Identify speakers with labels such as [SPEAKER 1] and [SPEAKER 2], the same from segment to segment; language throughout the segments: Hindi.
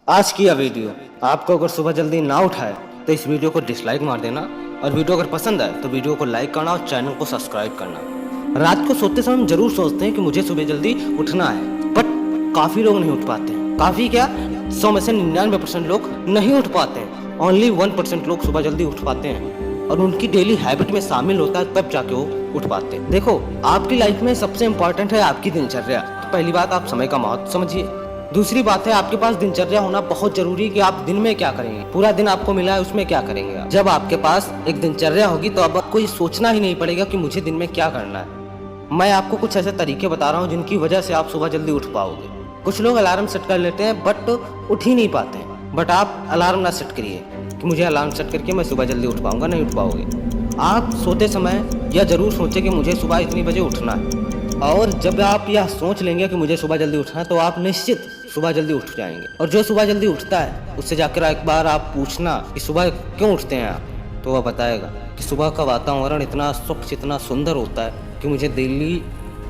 [SPEAKER 1] आज की यह वीडियो आपको अगर सुबह जल्दी ना उठाए तो इस वीडियो को डिसलाइक मार देना, और वीडियो अगर पसंद आए तो वीडियो को लाइक करना और चैनल को सब्सक्राइब करना। रात को सोते समय हम जरूर सोचते हैं कि मुझे सुबह जल्दी उठना है, बट काफ़ी लोग नहीं उठ पाते हैं। काफ़ी क्या, 100 में से 99% लोग नहीं उठ पाते हैं। ओनली 1% लोग सुबह जल्दी उठ पाते हैं और उनकी डेली हैबिट में शामिल होता है, तब जाके वो उठ पाते हैं। देखो, आपकी लाइफ में सबसे इम्पोर्टेंट है आपकी दिनचर्या। तो पहली बात, आप समय का महत्व समझिए। दूसरी बात है, आपके पास दिनचर्या होना बहुत जरूरी है कि आप दिन में क्या करेंगे, पूरा दिन आपको मिला है उसमें क्या करेंगे। जब आपके पास एक दिनचर्या होगी तो अब आपको ये सोचना ही नहीं पड़ेगा कि मुझे दिन में क्या करना है। मैं आपको कुछ ऐसे तरीके बता रहा हूँ जिनकी वजह से आप सुबह जल्दी उठ पाओगे। कुछ लोग अलार्म सेट कर लेते हैं बट उठ ही नहीं पाते हैं। बट आप अलार्म ना सेट करिए कि मुझे अलार्म सेट करके मैं सुबह जल्दी उठ पाऊंगा, नहीं उठ पाओगे। आप सोते समय यह जरूर सोचें कि मुझे सुबह इतनी बजे उठना है, और जब आप यह सोच लेंगे कि मुझे सुबह जल्दी उठना है तो आप निश्चित सुबह जल्दी उठ जाएंगे। और जो सुबह जल्दी उठता है उससे जाकर एक बार आप पूछना कि सुबह क्यों उठते हैं आप, तो वह बताएगा कि सुबह का वातावरण इतना स्वच्छ, इतना सुंदर होता है कि मुझे डेली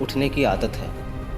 [SPEAKER 1] उठने की आदत है।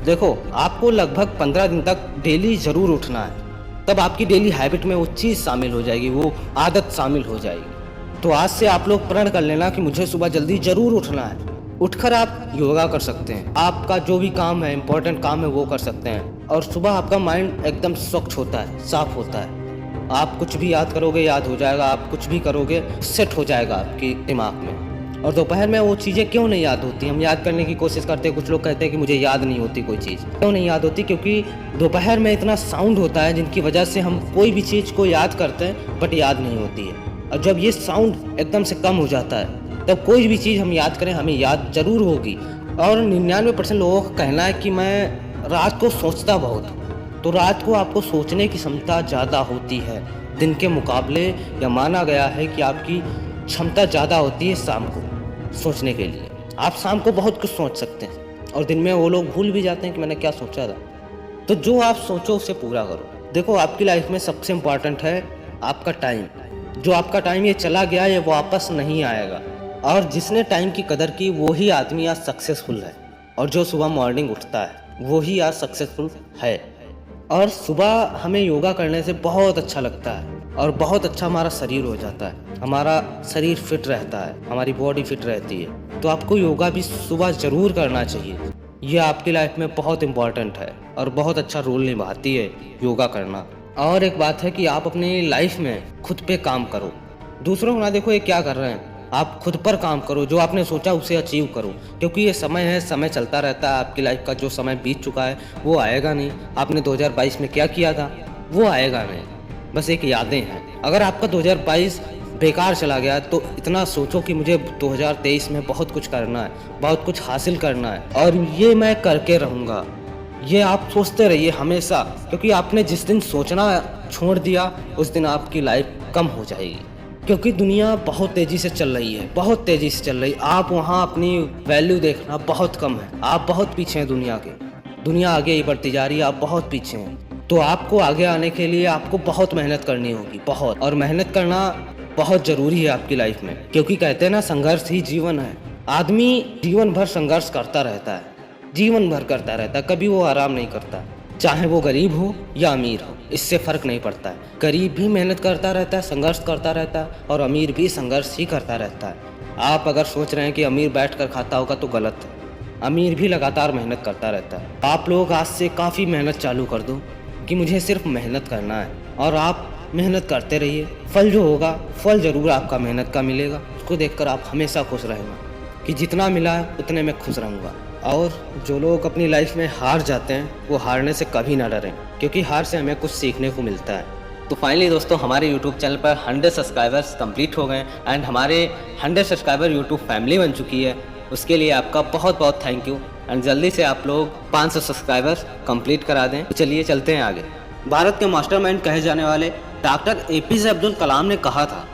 [SPEAKER 1] देखो, आपको लगभग 15 दिन तक डेली ज़रूर उठना है, तब आपकी डेली हैबिट में वो चीज़ शामिल हो जाएगी, वो आदत शामिल हो जाएगी। तो आज से आप लोग प्रण कर लेना कि मुझे सुबह जल्दी ज़रूर उठना है। उठकर आप योगा कर सकते हैं, आपका जो भी काम है, इम्पोर्टेंट काम है, वो कर सकते हैं। और सुबह आपका माइंड एकदम स्वच्छ होता है, साफ होता है। आप कुछ भी याद करोगे याद हो जाएगा, आप कुछ भी करोगे सेट हो जाएगा आपके दिमाग में। और दोपहर में वो चीज़ें क्यों नहीं याद होती, हम याद करने की कोशिश करते हैं। कुछ लोग कहते हैं कि मुझे याद नहीं होती कोई चीज़। क्यों नहीं याद होती? क्योंकि दोपहर में इतना साउंड होता है जिनकी वजह से हम कोई भी चीज़ को याद करते हैं बट याद नहीं होती है। और जब ये साउंड एकदम से कम हो जाता है तब कोई भी चीज़ हम याद करें हमें याद जरूर होगी। और 99% लोगों का कहना है कि मैं रात को सोचता बहुत हूँ। तो रात को आपको सोचने की क्षमता ज़्यादा होती है दिन के मुकाबले, या माना गया है कि आपकी क्षमता ज़्यादा होती है शाम को सोचने के लिए। आप शाम को बहुत कुछ सोच सकते हैं और दिन में वो लोग भूल भी जाते हैं कि मैंने क्या सोचा था। तो जो आप सोचो उसे पूरा करो। देखो, आपकी लाइफ में सबसे इम्पॉर्टेंट है आपका टाइम। जो आपका टाइम ये चला गया ये वापस नहीं आएगा, और जिसने टाइम की कदर की वही आदमी आज सक्सेसफुल है। और जो सुबह मॉर्निंग उठता है वही आज सक्सेसफुल है। और सुबह हमें योगा करने से बहुत अच्छा लगता है और बहुत अच्छा हमारा शरीर हो जाता है, हमारा शरीर फिट रहता है, हमारी बॉडी फिट रहती है। तो आपको योगा भी सुबह ज़रूर करना चाहिए। यह आपकी लाइफ में बहुत इम्पॉर्टेंट है और बहुत अच्छा रोल निभाती है योगा करना। और एक बात है कि आप अपनी लाइफ में खुद पे काम करो, दूसरों को ना देखो ये क्या कर रहे हैं। आप खुद पर काम करो, जो आपने सोचा उसे अचीव करो। क्योंकि ये समय है, समय चलता रहता है। आपकी लाइफ का जो समय बीत चुका है वो आएगा नहीं। आपने 2022 में क्या किया था वो आएगा नहीं, बस एक यादें हैं। अगर आपका 2022 बेकार चला गया तो इतना सोचो कि मुझे 2023 में बहुत कुछ करना है, बहुत कुछ हासिल करना है, और ये मैं करके रहूँगा। ये आप सोचते रहिए हमेशा, क्योंकि आपने जिस दिन सोचना छोड़ दिया उस दिन आपकी लाइफ कम हो जाएगी। क्योंकि दुनिया बहुत तेज़ी से चल रही है, बहुत तेज़ी से चल रही है। आप वहाँ अपनी वैल्यू देखना बहुत कम है, आप बहुत पीछे हैं दुनिया के। दुनिया आगे ही बढ़ती जा रही है, आप बहुत पीछे हैं। तो आपको आगे आने के लिए आपको बहुत मेहनत करनी होगी, बहुत। और मेहनत करना बहुत ज़रूरी है आपकी लाइफ में, क्योंकि कहते हैं ना, संघर्ष ही जीवन है। आदमी जीवन भर संघर्ष करता रहता है, जीवन भर करता रहता है, कभी वो आराम नहीं करता। चाहे वो गरीब हो या अमीर हो, इससे फ़र्क नहीं पड़ता है। गरीब भी मेहनत करता रहता है, संघर्ष करता रहता है, और अमीर भी संघर्ष ही करता रहता है। आप अगर सोच रहे हैं कि अमीर बैठकर खाता होगा तो गलत है। अमीर भी लगातार मेहनत करता रहता है। आप लोग आज से काफ़ी मेहनत चालू कर दो कि मुझे सिर्फ मेहनत करना है, और आप मेहनत करते रहिए। फल जो होगा, फल ज़रूर आपका मेहनत का मिलेगा। उसको देखकर आप हमेशा खुश रहेंगे कि जितना मिला है उतने में खुश रहूँगा। और जो लोग अपनी लाइफ में हार जाते हैं वो हारने से कभी ना डरें, क्योंकि हार से हमें कुछ सीखने को मिलता है। तो फाइनली दोस्तों, हमारे YouTube चैनल पर 100 सब्सक्राइबर्स कंप्लीट हो गए एंड हमारे 100 सब्सक्राइबर YouTube फैमिली बन चुकी है। उसके लिए आपका बहुत बहुत थैंक यू। एंड जल्दी से आप लोग 500 सब्सक्राइबर्स कंप्लीट करा दें। तो चलिए चलते हैं आगे। भारत के मास्टरमाइंड कहे जाने वाले डॉक्टर APJ अब्दुल कलाम ने कहा था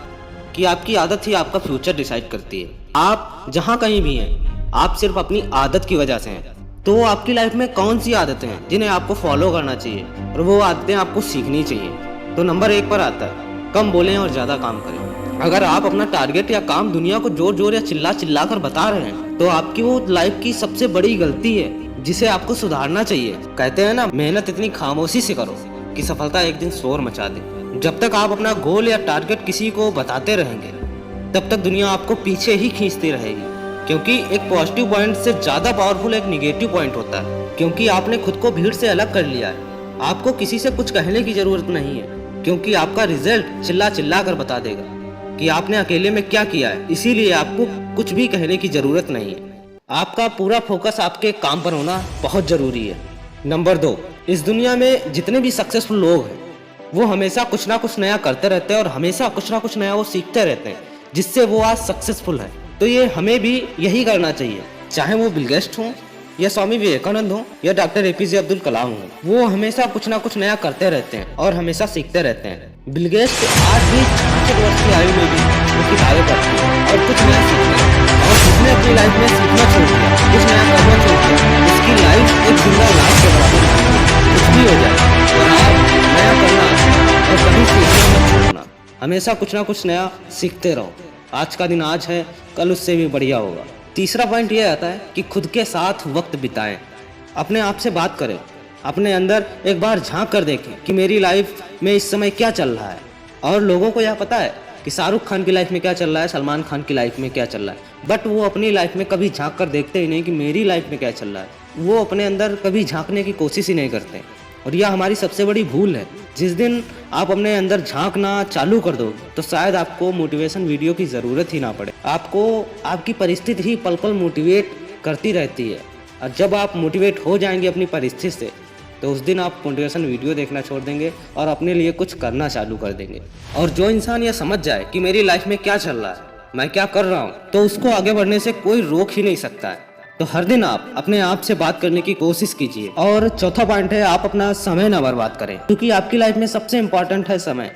[SPEAKER 1] कि आपकी आदत ही आपका फ्यूचर डिसाइड करती है। आप जहाँ कहीं भी हैं, आप सिर्फ अपनी आदत की वजह से हैं। तो आपकी लाइफ में कौन सी आदतें हैं जिन्हें आपको फॉलो करना चाहिए, और वो आदतें आपको सीखनी चाहिए। तो नंबर 1 पर आता है, कम बोलें और ज़्यादा काम करें। अगर आप अपना टारगेट या काम दुनिया को जोर जोर या चिल्ला चिल्ला कर बता रहे हैं तो आपकी वो लाइफ की सबसे बड़ी गलती है जिसे आपको सुधारना चाहिए। कहते हैं ना, मेहनत इतनी खामोशी से करो कि सफलता एक दिन शोर मचा दे। जब तक आप अपना गोल या टारगेट किसी को बताते रहेंगे तब तक दुनिया आपको पीछे ही खींचती रहेगी, क्योंकि एक पॉजिटिव पॉइंट से ज़्यादा पावरफुल एक निगेटिव पॉइंट होता है। क्योंकि आपने खुद को भीड़ से अलग कर लिया है, आपको किसी से कुछ कहने की ज़रूरत नहीं है, क्योंकि आपका रिजल्ट चिल्ला चिल्ला कर बता देगा कि आपने अकेले में क्या किया है। इसीलिए आपको कुछ भी कहने की ज़रूरत नहीं है। आपका पूरा फोकस आपके काम पर होना बहुत ज़रूरी है। नंबर 2, इस दुनिया में जितने भी सक्सेसफुल लोग हैं वो हमेशा कुछ ना कुछ नया करते रहते हैं और हमेशा कुछ ना कुछ नया वो सीखते रहते हैं, जिससे वो आज सक्सेसफुल है। तो ये हमें भी यही करना चाहिए, चाहे वो बिल गेट्स हों या स्वामी विवेकानंद हो या डॉक्टर APJ अब्दुल कलाम हो। वो हमेशा कुछ ना कुछ नया करते रहते हैं और हमेशा सीखते रहते हैं। बिल गेट्स आज भी 66 वर्ष की आयु में भी वो किताबें पढ़ते हैं और कुछ नया सीखते हैं। और जिसने अपनी लाइफ में सीखना छोड़ दिया, कुछ नया करना छोड़ दिया, उसकी लाइफ एक जिंदा लाश के बराबर है। कुछ भी हो जाए और आप नया करना और कभी सीखना मत छोड़ना। हमेशा कुछ ना कुछ नया सीखते रहो। आज का दिन आज है, कल उससे भी बढ़िया होगा। तीसरा पॉइंट ये आता है कि खुद के साथ वक्त बिताएं। अपने आप से बात करें, अपने अंदर एक बार झांक कर देखें कि मेरी लाइफ में इस समय क्या चल रहा है। और लोगों को यह पता है कि शाहरुख खान की लाइफ में क्या चल रहा है, सलमान खान की लाइफ में क्या चल रहा है, बट वो अपनी लाइफ में कभी झांक कर देखते ही नहीं कि मेरी लाइफ में क्या चल रहा है। वो अपने अंदर कभी झांकने की कोशिश ही नहीं करते और यह हमारी सबसे बड़ी भूल है। जिस दिन आप अपने अंदर झांकना चालू कर दो तो शायद आपको मोटिवेशन वीडियो की ज़रूरत ही ना पड़े। आपको आपकी परिस्थिति ही पल पल मोटिवेट करती रहती है, और जब आप मोटिवेट हो जाएंगे अपनी परिस्थिति से तो उस दिन आप मोटिवेशन वीडियो देखना छोड़ देंगे और अपने लिए कुछ करना चालू कर देंगे। और जो इंसान यह समझ जाए कि मेरी लाइफ में क्या चल रहा है, मैं क्या कर रहा हूँ, तो उसको आगे बढ़ने से कोई रोक ही नहीं सकता है। तो हर दिन आप अपने आप से बात करने की कोशिश कीजिए। और चौथा पॉइंट है, आप अपना समय ना बर्बाद करें, क्योंकि आपकी लाइफ में सबसे इम्पोर्टेंट है समय।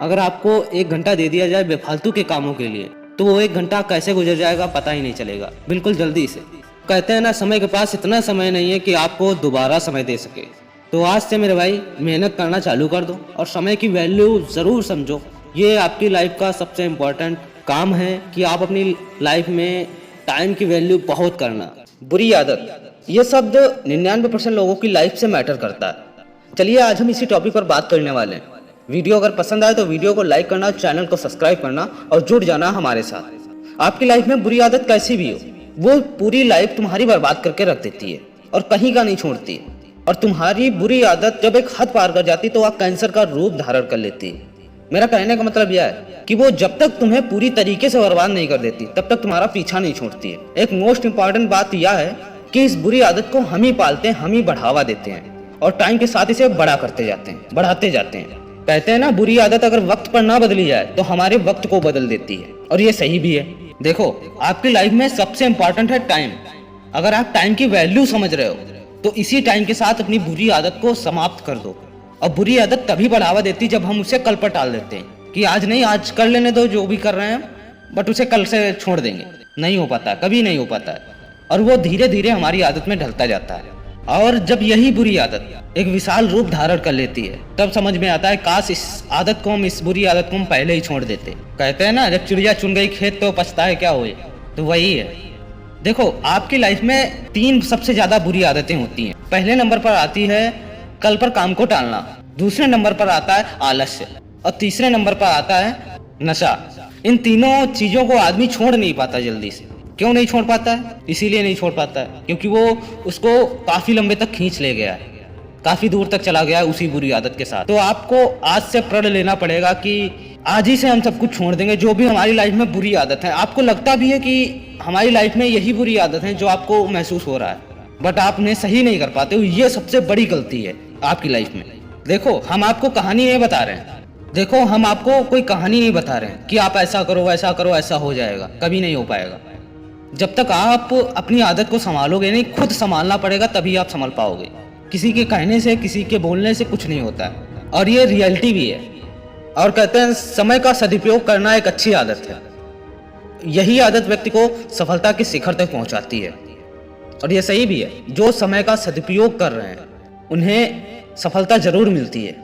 [SPEAKER 1] अगर आपको 1 घंटा दे दिया जाए बेफालतू के कामों के लिए तो वो 1 घंटा कैसे गुजर जाएगा पता ही नहीं चलेगा, बिल्कुल जल्दी से। कहते हैं ना, समय के पास इतना समय नहीं है कि आपको दोबारा समय दे सके। तो आज से मेरे भाई मेहनत करना चालू कर दो और समय की वैल्यू ज़रूर समझो। ये आपकी लाइफ का सबसे इम्पोर्टेंट काम है कि आप अपनी लाइफ में टाइम की वैल्यू बहुत करना। बुरी आदत, ये शब्द 99% लोगों की लाइफ से मैटर करता है। चलिए आज हम इसी टॉपिक पर बात करने वाले हैं। वीडियो अगर पसंद आए तो वीडियो को लाइक करना, चैनल को सब्सक्राइब करना और जुड़ जाना हमारे साथ। आपकी लाइफ में बुरी आदत कैसी भी हो, वो पूरी लाइफ तुम्हारी बर्बाद करके रख देती है और कहीं का नहीं छोड़ती है। और तुम्हारी बुरी आदत जब एक हद पार कर जाती तो वह कैंसर का रूप धारण कर लेती है। मेरा कहने का मतलब यह है कि वो जब तक तुम्हें पूरी तरीके से बर्बाद नहीं कर देती तब तक तुम्हारा पीछा नहीं छोड़ती है। एक मोस्ट इंपॉर्टेंट बात यह है कि इस बुरी आदत को हम ही पालते हैं, हम ही बढ़ावा देते हैं और टाइम के साथ इसे बड़ा करते जाते हैं, बढ़ाते जाते हैं। कहते हैं ना, बुरी आदत अगर वक्त पर ना बदली जाए तो हमारे वक्त को बदल देती है, और ये सही भी है। देखो, आपकी लाइफ में सबसे इंपॉर्टेंट है टाइम। अगर आप टाइम की वैल्यू समझ रहे हो तो इसी टाइम के साथ अपनी बुरी आदत को समाप्त कर दो। और बुरी आदत तभी बढ़ावा देती जब हम उसे कल पर टाल देते हैं कि आज नहीं, आज कर लेने दो जो भी कर रहे हैं, बट उसे कल से छोड़ देंगे। नहीं हो पाता, कभी नहीं हो पाता है, और वो धीरे धीरे हमारी आदत में ढलता जाता है। और जब यही बुरी आदत एक विशाल रूप धारण कर लेती है तब समझ में आता है काश इस बुरी आदत को हम पहले ही छोड़ देते। कहते हैं ना, जब चिड़िया चुन गई खेत तो पछताए क्या हुए, तो वही है। देखो, आपकी लाइफ में 3 सबसे ज्यादा बुरी आदतें होती हैं। पहले नंबर पर आती है कल पर काम को टालना, दूसरे नंबर पर आता है आलस्य, और तीसरे नंबर पर आता है नशा। इन तीनों चीजों को आदमी छोड़ नहीं पाता जल्दी से। क्यों नहीं छोड़ पाता है? इसीलिए नहीं छोड़ पाता है क्योंकि वो उसको काफी लंबे तक खींच ले गया है, काफी दूर तक चला गया है उसी बुरी आदत के साथ। तो आपको आज से प्रण लेना पड़ेगा कि आज ही से हम सब कुछ छोड़ देंगे जो भी हमारी लाइफ में बुरी आदत है। आपको लगता भी है कि हमारी लाइफ में यही बुरी आदत है जो आपको महसूस हो रहा है, बट आप उन्हें सही नहीं कर पाते हो। ये सबसे बड़ी गलती है आपकी लाइफ में। देखो, हम आपको कहानी नहीं बता रहे हैं, देखो हम आपको कोई कहानी नहीं बता रहे हैं कि आप ऐसा करो वैसा करो ऐसा हो जाएगा, कभी नहीं हो पाएगा। जब तक आप अपनी आदत को संभालोगे नहीं, खुद संभालना पड़ेगा, तभी आप संभाल पाओगे। किसी के कहने से, किसी के बोलने से कुछ नहीं होता है, और ये रियलिटी भी है। और कहते हैं समय का सदुपयोग करना एक अच्छी आदत है। यही आदत व्यक्ति को सफलता के शिखर तक पहुंचाती है, और ये सही भी है। जो समय का सदुपयोग कर रहे हैं उन्हें सफलता जरूर मिलती है।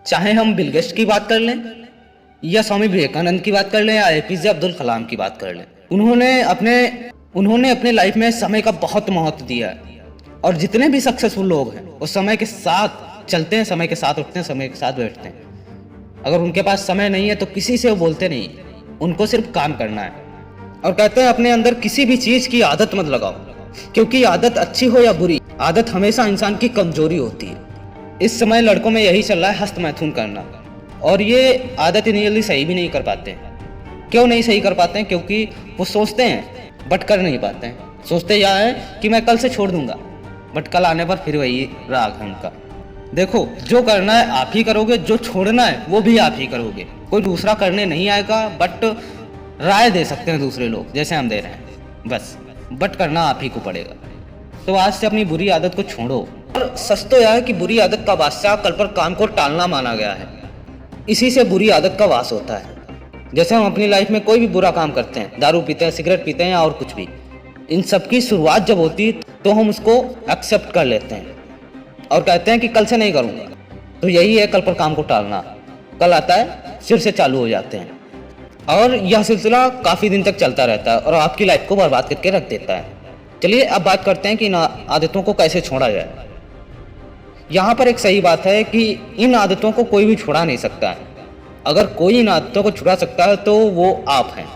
[SPEAKER 1] चाहे हम बिल गेट्स की बात कर लें या स्वामी विवेकानंद की बात कर लें या APJ अब्दुल कलाम की बात कर लें, उन्होंने अपने लाइफ में समय का बहुत महत्व दिया है। और जितने भी सक्सेसफुल लोग हैं वो समय के साथ चलते हैं समय के साथ, उठते हैं समय के साथ, बैठते हैं। अगर उनके पास समय नहीं है तो किसी से वो बोलते नहीं, उनको सिर्फ काम करना है। और कहते हैं अपने अंदर किसी भी चीज़ की आदत मत लगाओ, क्योंकि आदत अच्छी हो या बुरी, आदत हमेशा इंसान की कमजोरी होती है। इस समय लड़कों में यही चल रहा है, हस्त मैथुन करना, और ये आदत इतनी जल्दी सही भी नहीं कर पाते हैं। क्यों नहीं सही कर पाते हैं? क्योंकि वो सोचते हैं बट कर नहीं पाते हैं। सोचते यह है कि मैं कल से छोड़ दूंगा, बट कल आने पर फिर वही राग है उनका। देखो, जो करना है आप ही करोगे, जो छोड़ना है वो भी आप ही करोगे। कोई दूसरा करने नहीं आएगा, बट राय दे सकते हैं दूसरे लोग, जैसे हम दे रहे हैं बस, बट करना आप ही को पड़ेगा। तो आज से अपनी बुरी आदत को छोड़ो। और सच तो यह है कि बुरी आदत का बादशाह कल पर काम को टालना माना गया है। इसी से बुरी आदत का वास होता है। जैसे हम अपनी लाइफ में कोई भी बुरा काम करते हैं, दारू पीते हैं, सिगरेट पीते हैं या और कुछ भी, इन सब की शुरुआत जब होती है तो हम उसको एक्सेप्ट कर लेते हैं और कहते हैं कि कल से नहीं करूँगा। तो यही है कल पर काम को टालना। कल आता है, फिर से चालू हो जाते हैं, और यह सिलसिला काफ़ी दिन तक चलता रहता है और आपकी लाइफ को बर्बाद करके रख देता है। चलिए अब बात करते हैं कि इन आदतों को कैसे छोड़ा जाए। यहाँ पर एक सही बात है कि इन आदतों को कोई भी छुड़ा नहीं सकता है। अगर कोई इन आदतों को छुड़ा सकता है तो वो आप हैं।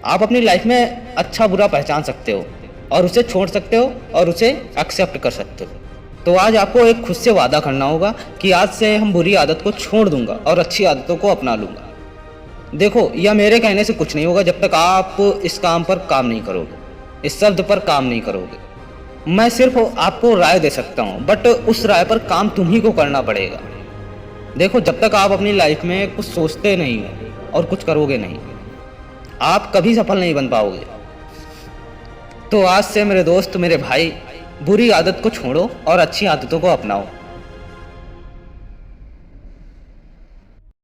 [SPEAKER 1] आप अपनी लाइफ में अच्छा बुरा पहचान सकते हो और उसे छोड़ सकते हो और उसे एक्सेप्ट कर सकते हो। तो आज आपको एक खुद से वादा करना होगा कि आज से हम बुरी आदत को छोड़ दूंगा और अच्छी आदतों को अपना लूँगा। देखो, यह मेरे कहने से कुछ नहीं होगा जब तक आप इस काम पर काम नहीं करोगे, इस शब्द पर काम नहीं करोगे। मैं सिर्फ आपको राय दे सकता हूँ, बट उस राय पर काम तुम ही को करना पड़ेगा। देखो, जब तक आप अपनी लाइफ में कुछ सोचते नहीं हो और कुछ करोगे नहीं, आप कभी सफल नहीं बन पाओगे। तो आज से मेरे दोस्त, मेरे भाई, बुरी आदत को छोड़ो और अच्छी आदतों को अपनाओ।